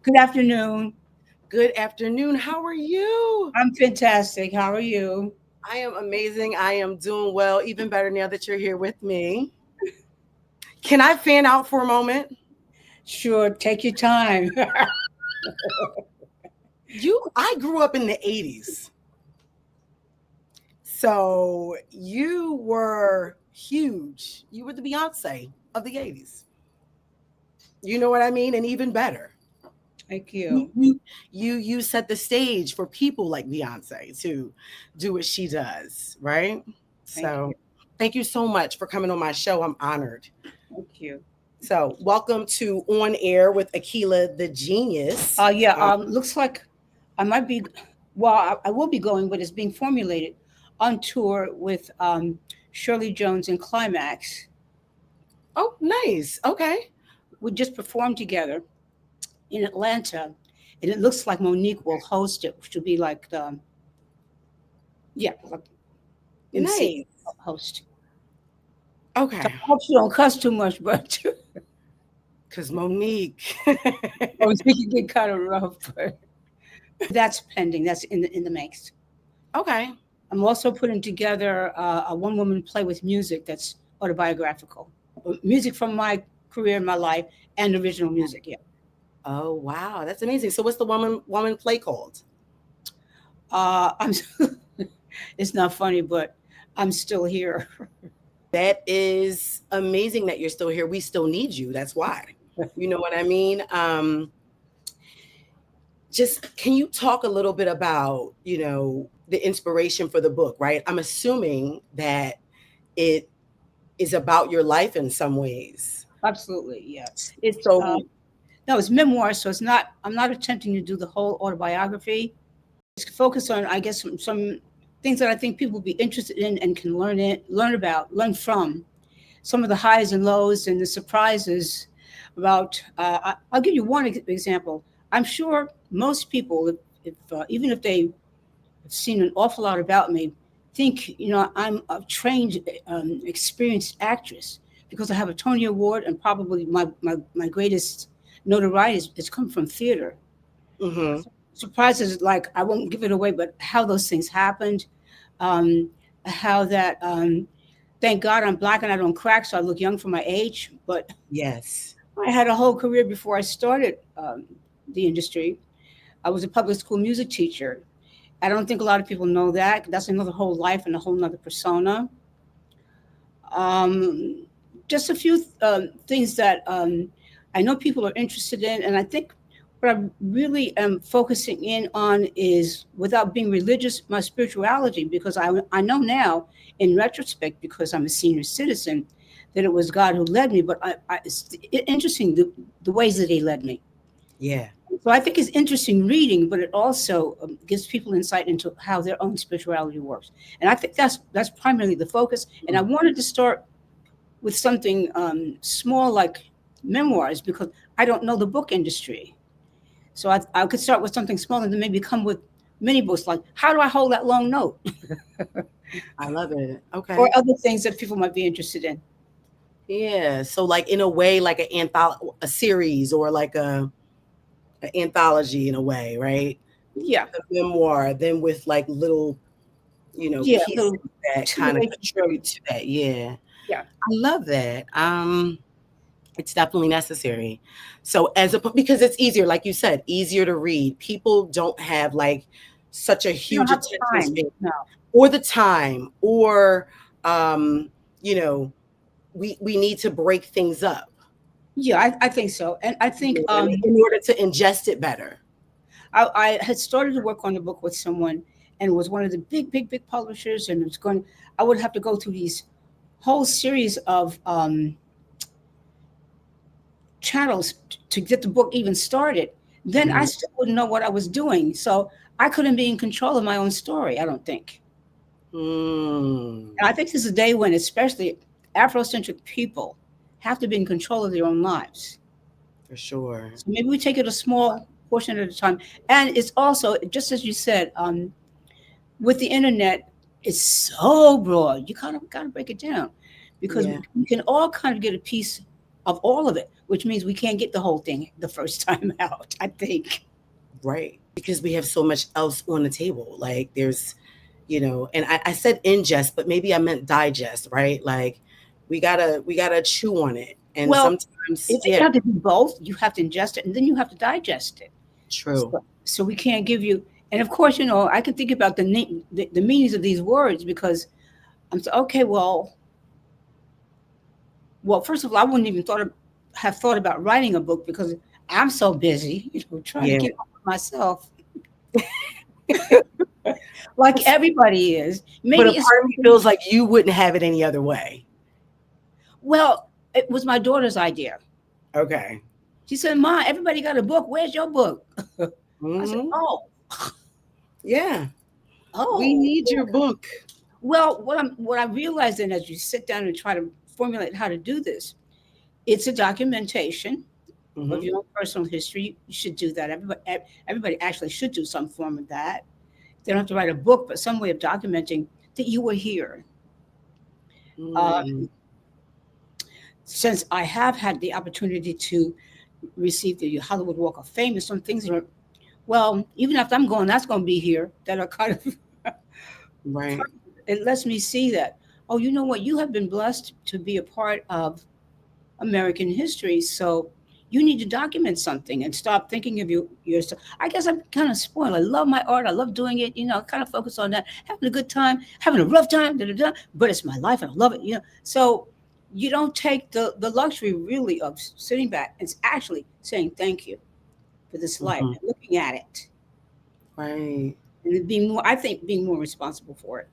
Good afternoon. Good afternoon. How are you? I'm fantastic. How are you? I am amazing. I am doing well, even better now that you're here with me. Can I fan out for a moment? Sure, take your time. I grew up in the 80s. So you were huge. You were the Beyonce of the 80s. You know what I mean? And even better. Thank You you. you you set the stage for people like Beyonce to do what she does, right? Thank So you. thank you so much for coming on my show. I'm honored. Thank you. So welcome to On Air with Akilah The Genius. Yeah, looks like I might be, well, I will be going, but it's being formulated on tour with Shirley Jones and Climax. Oh, nice. Okay. We just performed together in Atlanta, and it looks like Monique will host it, which will be like, yeah, like MC Nice. host. So Okay. I hope you don't cuss too much, but Because Monique. I was thinking get kind of rough, but that's pending. That's in the mix. Okay. I'm also putting together a one woman play with music that's autobiographical, music from my career and my life, and original music. Yeah, Oh, wow. That's amazing. So what's the woman play called? I'm. It's not funny, but I'm still here. That is amazing that you're still here. We still need you. That's why. You know what I mean? Just can you talk a little bit about, the inspiration for the book, right? I'm assuming that it is about your life in some ways. Absolutely, yeah. It's So, no, it's memoir, so it's not. I'm not attempting to do the whole autobiography. It's focused on, I guess, some things that I think people will be interested in and can learn from some of the highs and lows and the surprises about. I'll give you one example. I'm sure most people, if even if they have seen an awful lot about me, think I'm a trained, experienced actress because I have a Tony Award and probably my greatest notoriety has come from theater. mhm. Surprises like I won't give it away, but how those things happened, um, how that thank God I'm black and I don't crack, so I look young for my age. But Yes. I had a whole career before I started the industry. I was a public school music teacher. I don't think a lot of people know that. That's another whole life and a whole nother persona. Um, just a few things that I know people are interested in, and I think what I really am focusing in on is, without being religious, my spirituality, because I know now, in retrospect, because I'm a senior citizen, that it was God who led me. But it's interesting the ways that He led me. Yeah. So I think it's interesting reading, but it also gives people insight into how their own spirituality works. And I think that's primarily the focus. And I wanted to start with something small like memoirs because I don't know the book industry. So I could start with something small and then maybe come with mini books like how do I hold that long note I love it. or Okay. other things that people might be interested in. Yeah. So like in a way, like a series or like an anthology in a way, right? Yeah, The memoir, then with like little, yeah, pieces little that kind of titillations of contribute to that. Yeah. yeah. I love that. It's definitely necessary. So because it's easier, like you said, easier to read. People don't have like such a You don't huge have attention time. span No. or the time or um, you know, we need to break things up. Yeah, I think so, and I You think know what I mean? In order to ingest it better. I had started to work on a book with someone, and it was one of the big publishers, and it was going. I would have to go through these whole series of channels to get the book even started. Then I Mhm. still wouldn't know what I was doing, so I couldn't be in control of my own story. I don't think, Mm, and I think this is a day when, especially Afrocentric people, have to be in control of their own lives. for sure. So maybe we take it a small portion at a time, and it's also just as you said. With the internet, it's so broad. You kind of got to break it down because Yeah. we can all kind of get a piece of all of it, which means we can't get the whole thing the first time out, I think. Right. Because we have so much else on the table. Like there's, and I said ingest, but maybe I meant digest, right? Like we gotta chew on it. And Well, sometimes, if yeah, you have to do both, you have to ingest it and then you have to digest it. true. So we can't give you, and of course, I can think about the meanings of these words because I'm so, okay, well, first of all, I wouldn't even have thought about writing a book because I'm so busy, trying to Yeah. get on with myself, like everybody is. But a Maybe it's part of me feels like you wouldn't have it any other way. well, it was my daughter's idea. Okay. She said, "Ma, everybody got a book. Where's your book?" I said, Hmm. "Oh, Yeah. We oh." need your book. Well, what I realized then, as you sit down and try to formulate how to do this, it's a documentation of Hmm. your own personal history. You should do that. Everybody actually should do some form of that. They don't have to write a book, but some way of documenting that you were here. Uh, Mm. since I have had the opportunity to receive the Hollywood Walk of Fame, and some things are, well, even after I'm gone, that's going to be here that are kind of, Right. it lets me see that, oh, you know what? You have been blessed to be a part of American history. So you need to document something and stop thinking of yourself. I guess I'm kind of spoiled. I love my art. I love doing it. Kind of focus on that, having a good time, having a rough time, da, da, da, but it's my life and I love it. So you don't take the luxury really of sitting back. It's actually saying thank you for this life Hmm. and looking at it Right. and being more. I think being more responsible for it.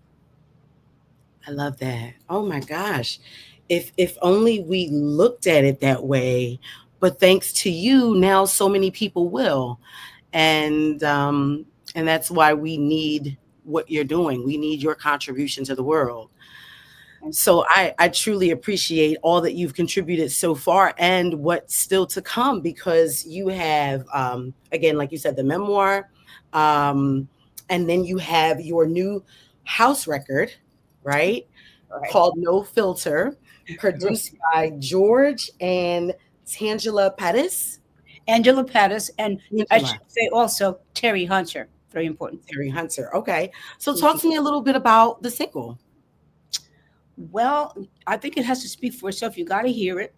I love that. Oh my gosh. If only we looked at it that way. But thanks to you, now so many people will. And and that's why we need what you're doing. We need your contribution to the world. And So I truly appreciate all that you've contributed so far and what's still to come because you have again, like you said, the memoir, um, and then you have your new house record, right? right. Called No Filter, produced by George and Tangela Pettis. Angela Pattis, and I Angela should say also Terry Hunter. Very important. Terry Hunter. Okay. So Thank talk you. to me a little bit about the single. Well, I think it has to speak for itself. You got to hear it.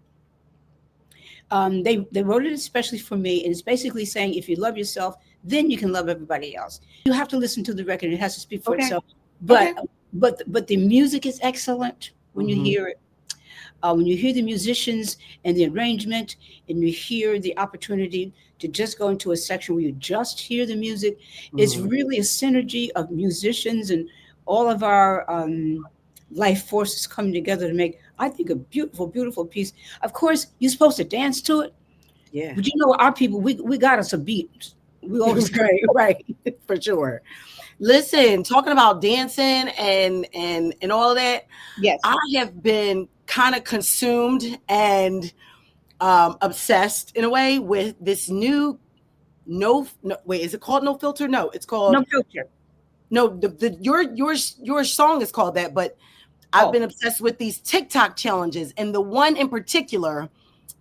They wrote it especially for me, and it's basically saying if you love yourself, then you can love everybody else. You have to listen to the record; it has to speak for Okay. itself. Okay. But the music is excellent when you Hmm. hear it. When you hear the musicians and the arrangement, and you hear the opportunity to just go into a section where you just hear the music, it's Hmm. really a synergy of musicians and all of our life forces coming together to make, I think, a beautiful, beautiful piece. Of course, you're supposed to dance to it, Yeah. but our people, we got us a beat. We always Right, right, for sure. Listen, talking about dancing and all of that, yes, I have been kind of consumed and obsessed in a way with this new no wait, is it called No Filter? No, it's called no filter. no your song is called that, but I've Oh, been obsessed with these TikTok challenges, and the one in particular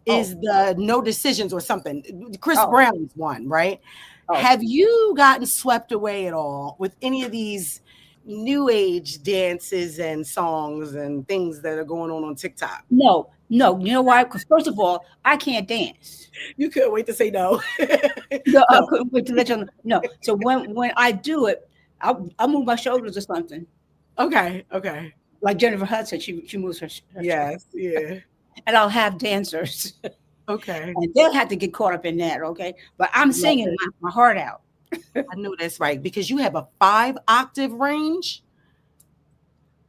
oh, is the no decisions or something. Chris oh, Brown's one, right? oh. Have you gotten swept away at all with any of these new age dances and songs and things that are going on TikTok? No, no. You know why? Because first of all, I can't dance. You couldn't wait to say no. No, I No. couldn't wait to let you know. No. So when I do it, I move my shoulders or something. Okay. Okay. Like Jennifer Hudson, she moves her shoulders, Yes. Yeah. and I'll have dancers, Okay. and they'll have to get caught up in that. Okay, but I'm Love singing it. my heart out. I know that's right because you have a 5 octave range,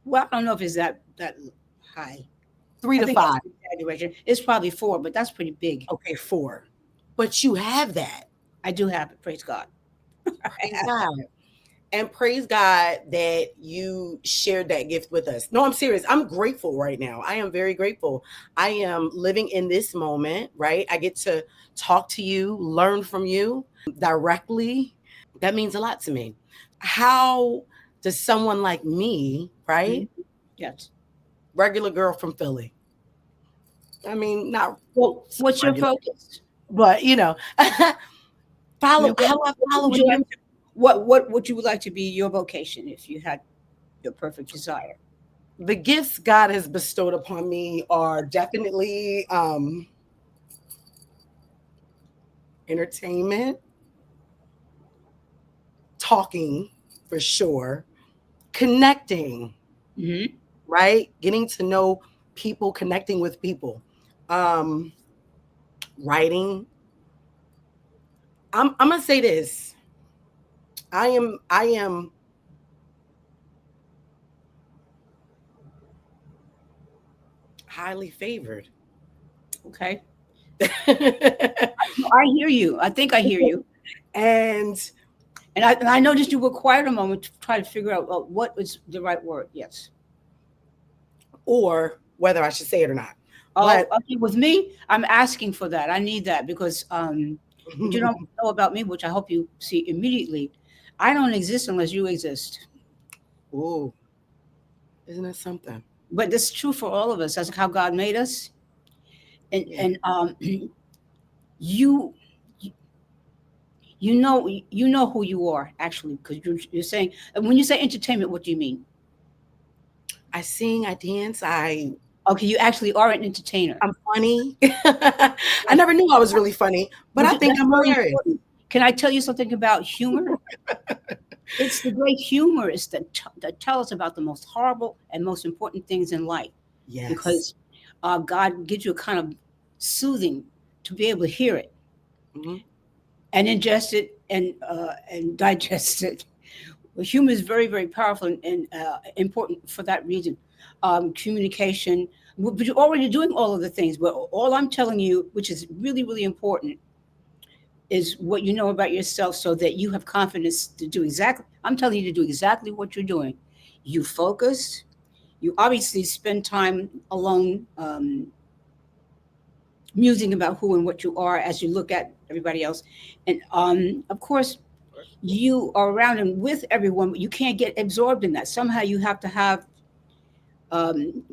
Well, I don't know if it's that high. three I to think that's five. an exaggeration. It's probably four, but that's pretty big. Okay, 4. But you have that. I do have it. Praise God. I Praise have it. God. And praise God that you shared that gift with us. No, I'm serious. I'm grateful right now. I am very grateful. I am living in this moment, right? I get to talk to you, learn from you directly. That means a lot to me. How does someone like me, right? Mhm. Yes. Regular girl from Philly, I mean, not Well, what's your regular, focus? but I mean, follow how I what follow would a you like dream. to, what would you would like to be your vocation if you had your perfect desire? The gifts God has bestowed upon me are definitely entertainment, talking for sure, connecting, Hmm. right? Getting to know people, connecting with people, um, writing. I'm gonna say this. I am highly favored. Okay. No, I hear you. I think I hear you. And And I noticed you were quiet a moment to try to figure out what was the right word. Yes. or whether I should say it or not. Oh, But okay. With me, I'm asking for that. I need that because what you don't know about me, which I hope you see immediately, I don't exist unless you exist. ooh, isn't that something? But this is true for all of us. That's how God made us. Yeah. And you you know who you are actually because you're saying, and when you say entertainment, what do you mean? I sing, I dance, Okay, you actually are an entertainer. I'm funny. I never knew I was really funny, but I think That's I'm very hilarious. important. Can I tell you something about humor? It's the great humorists that tell us about the most horrible and most important things in life Yes. because God gives you a kind of soothing to be able to hear it Mhm. and ingest it and digest it. Well, humor is very, very powerful and important for that reason. Communication, but you're already doing all of the things. But all I'm telling you, which is really, really important, is what you know about yourself so that you have confidence to do exactly. I'm telling you to do exactly what you're doing. You focus. You obviously spend time alone, musing about who and what you are as you look at everybody else. And of course, you are around and with everyone, but you can't get absorbed in that. Somehow you have to have um,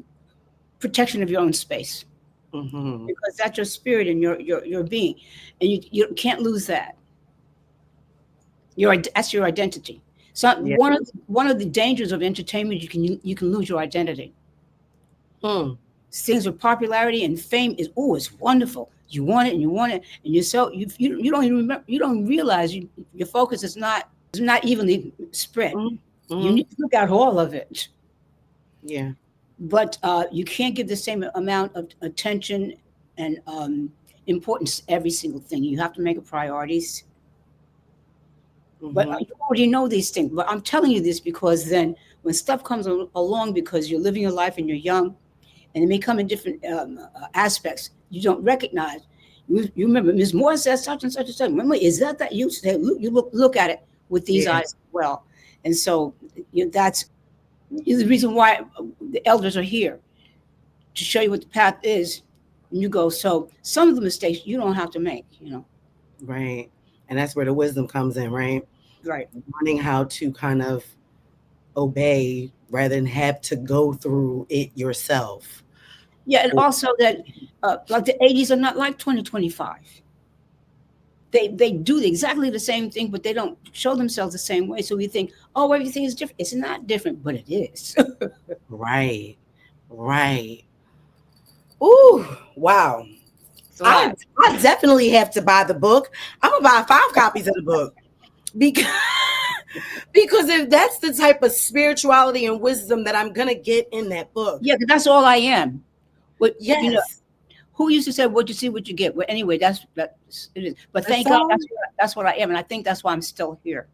protection of your own space Mhm. because that's your spirit and your being, and you can't lose that. That's your identity. So Yeah. one of the dangers of entertainment, you can lose your identity. Hmm. Things with popularity and fame is, oh, it's wonderful. You want it and you want it, and you're so you don't even remember, you don't realize your focus is not evenly spread. Mhm. You Mhm. need to look at all of it, Yeah. but you can't give the same amount of attention and importance to every single thing. You have to make it priorities. But Mhm. you already know these things. But I'm telling you this because then when stuff comes along, because you're living your life and you're young, and it may come in different aspects you don't recognize. You remember Ms. Moore says such and such and such. Remember, is that you say? Look at it with these Yeah. eyes as well. And so that's the reason why the elders are here to show you what the path is. And you go. So some of the mistakes you don't have to make. Right. And that's where the wisdom comes in, right? Right. Learning how to kind of obey rather than have to go through it yourself. Yeah, and also that like the 80s are not like 2025. They do exactly the same thing, but they don't show themselves the same way. So we think, oh, everything is different. It's not different, but it is. Right. Right. Ooh, wow. It's a I lot. I definitely have to buy the book. I'm gonna buy 5 copies of the book because because if that's the type of spirituality and wisdom that I'm gonna get in that book, Yeah, 'cause that's all I am. What yes, who used to say, "What you see, what you get." Well, anyway, that's it is. But that's thank God, all. that's what I am, and I think that's why I'm still here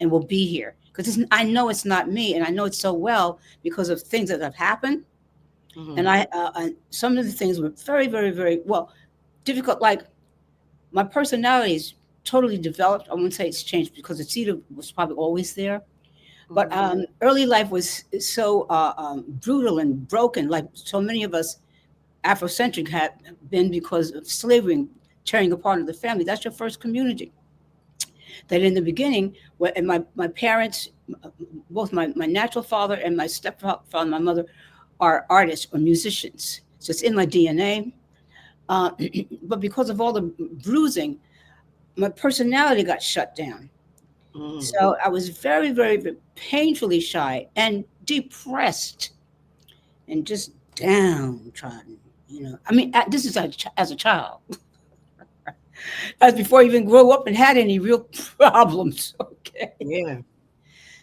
and will be here because I know it's not me, and I know it so well because of things that have happened, and Mhm. and some of the things were very, very, very well difficult. Like my personality is totally developed. I wouldn't say it's changed because the seed was probably always there. But Mhm. early life was so brutal and broken, like so many of us Afrocentric had been because of slavery and tearing apart of the family. That's your first community. That in the beginning, and my parents, both my natural father and my stepfather, my mother, are artists or musicians. So it's in my DNA. Uh, but because of all the bruising, my personality got shut down. Mm. So I was very, very, very painfully shy and depressed and just downtrodden. I mean, this is as a child. That's before I even grew up and had any real problems. Okay. Yeah.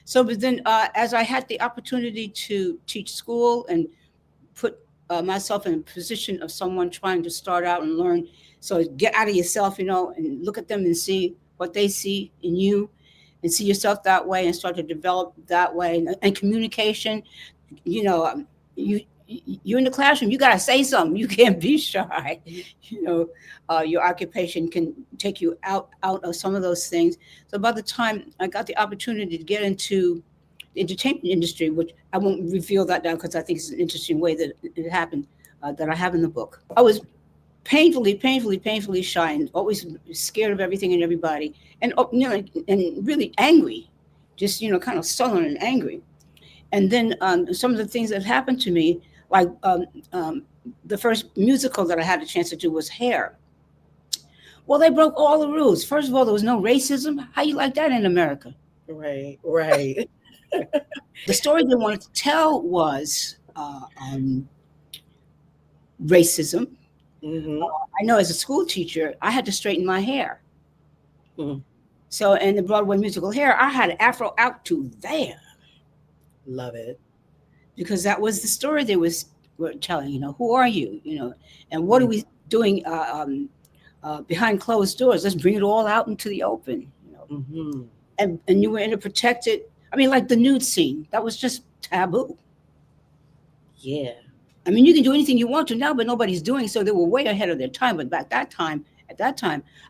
So, but then as I had the opportunity to teach school and put myself in a position of someone trying to start out and learn, so get out of yourself, and look at them and see what they see in you and see yourself that way and start to develop that way. And communication, you know, you you're in the classroom, you got to say something. You can't be shy. You know, your occupation can take you out of some of those things. So by the time I got the opportunity to get into the entertainment industry, which I won't reveal that now because I think it's an interesting way that it happened, that I have in the book. I was painfully, painfully, painfully shy and always scared of everything and everybody, and and really angry, just kind of sullen and angry. And then some of the things that happened to me, like the first musical that I had a chance to do was Hair. Well, they broke all the rules. First of all, there was no racism. How you like that in America? Right. Right. The story they wanted to tell was racism. Mm-hmm. I know as a school teacher, I had to straighten my hair. Mm. So in the Broadway musical Hair, I had an afro out to there Love it. because that was the story they were telling. Who are you? And what are we doing behind closed doors? Let's bring it all out into the open. Mm-hmm. And you were in a protected. I mean, like the nude scene, that was just taboo. Yeah. I mean, you can do anything you want to now, but nobody's doing so. They were way ahead of their time. But at that time,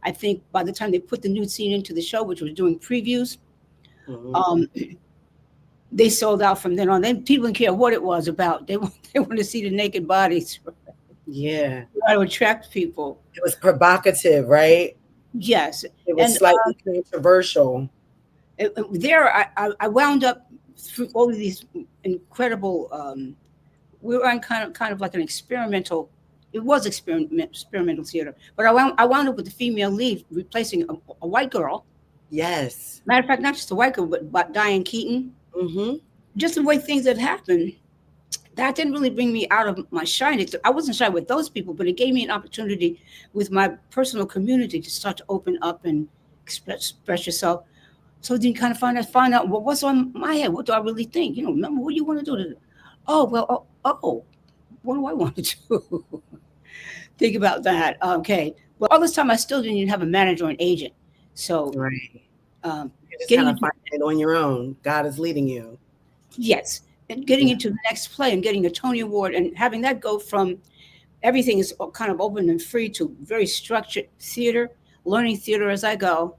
I think by the time they put the nude scene into the show, which was doing previews, Mm-hmm. they sold out from then on. People didn't care what it was about. They they want to see the naked bodies. Yeah. Try to attract people. It was provocative, right? Yes, It was and slightly controversial. there I wound up through all of these incredible. We were on kind of like an experimental. It was experimental theater, but I wound up with the female lead replacing a white girl. Yes. Matter of fact, not just a white girl, but Diane Keaton. Mm-hmm. Just the way things had happened, that didn't really bring me out of my shyness. I wasn't shy with those people, but it gave me an opportunity with my personal community to start to open up and express yourself. So then you kind of find out well, what's on my head. What do I really think? Remember what do you want to do? Oh well, what do I want to do? Think about that. Okay. Well, all this time I still didn't even have a manager or an agent. So Right. um, You just getting kind of into find it on your own. God is leading you. yes, and getting Yeah. into the next play and getting a Tony Award and having that go from everything is kind of open and free to very structured theater, learning theater as I go.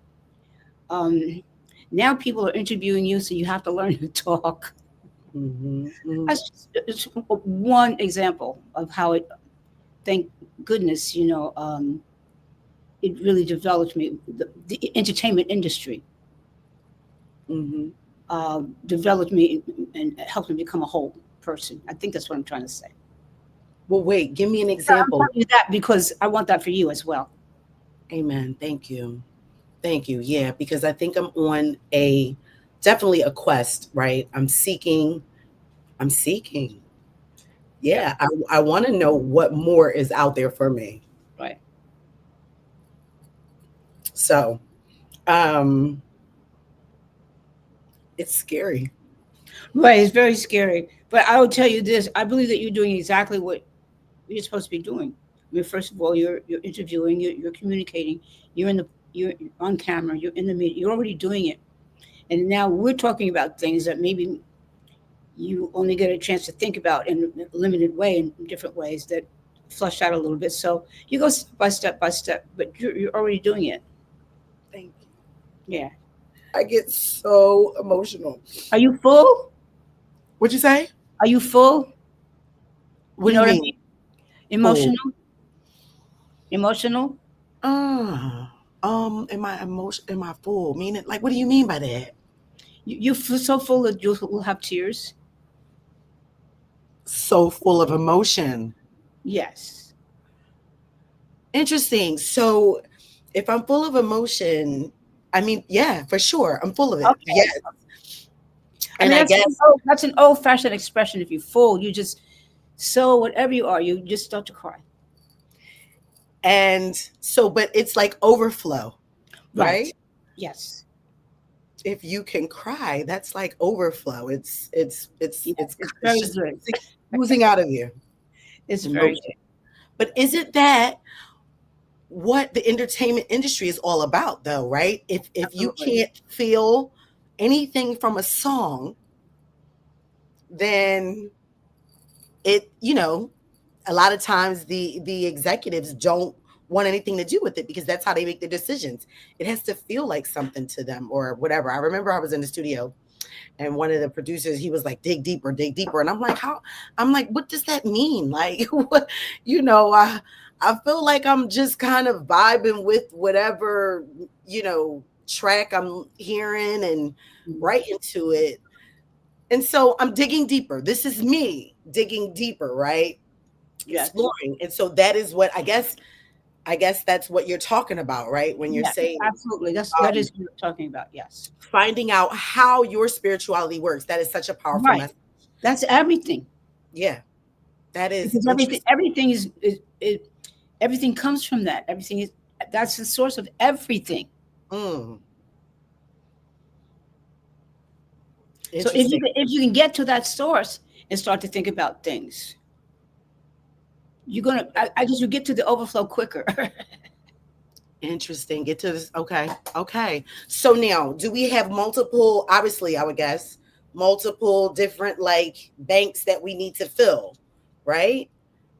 Um, Now people are interviewing you, so you have to learn to talk. Mm-hmm. Mm-hmm. That's just it's one example of how it. Thank goodness, it really developed me. The entertainment industry Mm-hmm. developed me and helped me become a whole person. I think that's what I'm trying to say. Well, wait, give me an I'm example. telling you that because I want that for you as well. Amen. Thank you. Thank you. Yeah, because I think I'm on definitely a quest, right? I'm seeking. Yeah. Yeah, I want to know what more is out there for me. Right. So, um, it's scary. Right. It's very scary. But I will tell you this: I believe that you're doing exactly what you're supposed to be doing. I mean, first of all, you're interviewing, you're communicating, you're on camera, you're in the media, you're already doing it. And now we're talking about things that maybe you only get a chance to think about in a limited way, in different ways that flush out a little bit. So you go step by step, but you're already doing it. Thank you. Yeah. I get so emotional. Are you full? What'd you say? Are you full? What You do know you what I mean? mean? Full. Emotional? Emotional? Am I emotion? Am I full? Meaning, like, what do you mean by that? You feel so full that you will have tears? So full of emotion. Yes. Interesting. So if I'm full of emotion, I mean, yeah, for sure. I'm full of it. Okay. Yes. I And mean, I guess, that's an old-fashioned expression. If you're full, you just so whatever you are, you just start to cry. and so, but it's like overflow, Right. right? Yes. If you can cry, that's like overflow. Yes. It's It's very just good. oozing out of you, It's very emotion. good. But isn't that what the entertainment industry is all about, though, right? If you Absolutely. can't feel anything from a song, then a lot of times the executives don't want anything to do with it because that's how they make their decisions. It has to feel like something to them or whatever. I remember I was in the studio and one of the producers, he was like, dig deeper. And I'm like, how? I'm like, what does that mean? Like, what, I feel like I'm just kind of vibing with whatever, track I'm hearing and Mhm. right into it. And so I'm digging deeper. This is me digging deeper, right? Yes. Exploring. And so that is what I guess that's what you're talking about, right? When you're Yes. saying Absolutely. That um, is what you're talking about. Yes. finding out how your spirituality works. That is such a powerful Right. message. That's everything. Yeah, that is Because interesting. everything everything comes from that. Everything is that's the source of everything. Mm, So interesting. if you can get to that source and start to think about things, you're gonna I guess you get to the overflow quicker. Interesting. Get to this. Okay. Okay. So now, do we have multiple, obviously, I would guess, multiple different like banks that we need to fill, right?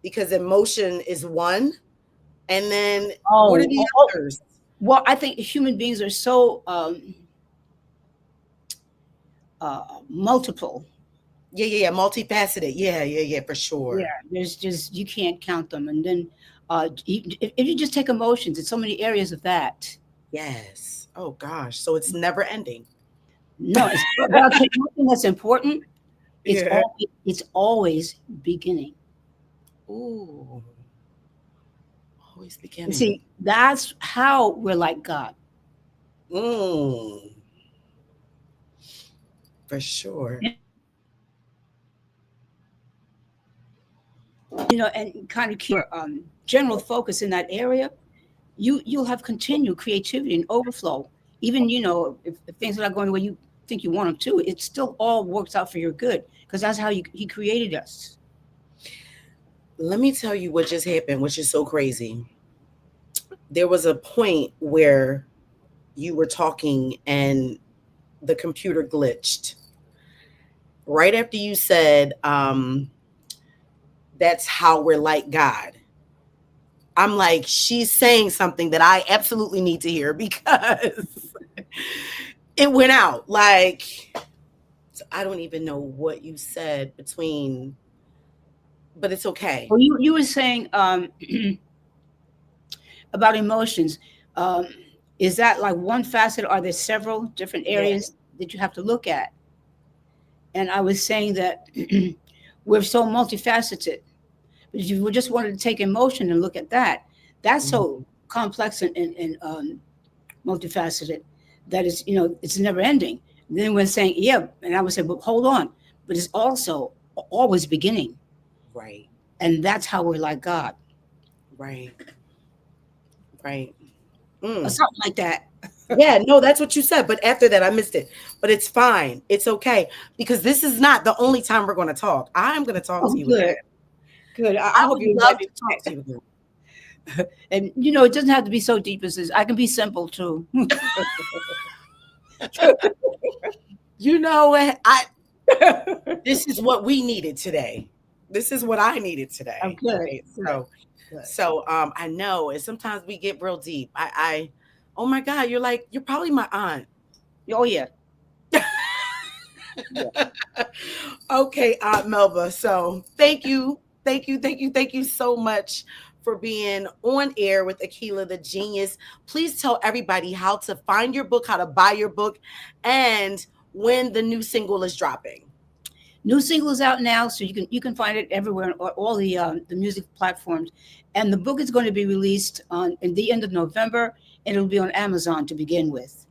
Because emotion is one. And then what are Oh, the oh, oh, others? well, I think human beings are so multiple. Yeah, yeah, yeah. Multifaceted. Yeah, yeah, yeah, for Yeah, sure. there's just you can't count them. And then if you just take emotions, it's so many areas of that. Yes. Oh gosh. So it's never ending. No, but I'll tell you one thing that's important. Yeah. It's always beginning. Ooh. Always You beginning. see, that's how we're like God. Mm, for sure. And kind of keep your general focus in that area. You'll have continued creativity and overflow. Even if things are not going the way you think you want them to, it still all works out for your good because that's how he created us. Let me tell you what just happened, which is so crazy. There was a point where you were talking and the computer glitched. Right after you said, that's how we're like God. I'm like, she's saying something that I absolutely need to hear because it went out. Like, I don't even know what you said between, but it's okay. Well, you were saying about emotions. Um, is that like one facet? Or are there several different Yeah. areas that you have to look at? And I was saying that we're so multifaceted. But if you just wanted to take emotion and look at that, that's so Mhm. complex and multifaceted that it's never ending. And then we're saying, yeah, and I would say, but hold on, but it's also always beginning, Right, and that's how we're like God, right, right. or Mm. something like that. Yeah, no, that's what you said. But after that, I missed it. But it's fine. It's okay. Because this is not the only time we're going to talk. I'm going to talk Oh, to you again. good, good. I I hope would you love like to talk to you again. it. And it doesn't have to be so deep as this. I can be simple too. You know what? This is what we needed today. This is what I needed I'm today. good, Right. good, good. So I know and sometimes we get real deep. Oh my God, you're probably my aunt. Oh yeah, yeah. Okay, Aunt Melba. So thank you. Thank you. Thank you. Thank you so much for being on air with Akilah the Genius. Please tell everybody how to find your book, how to buy your book, and when the new single is dropping. New single is out now, so you can find it everywhere on all the music platforms. And the book is going to be released on in the end of November, and it'll be on Amazon to begin with.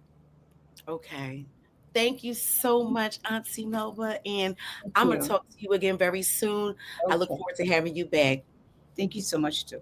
Okay. Thank you so much, Auntie Melba. And Thank I'm going to you. talk to you again very soon. I look Okay. forward to having you back. Thank you so much too.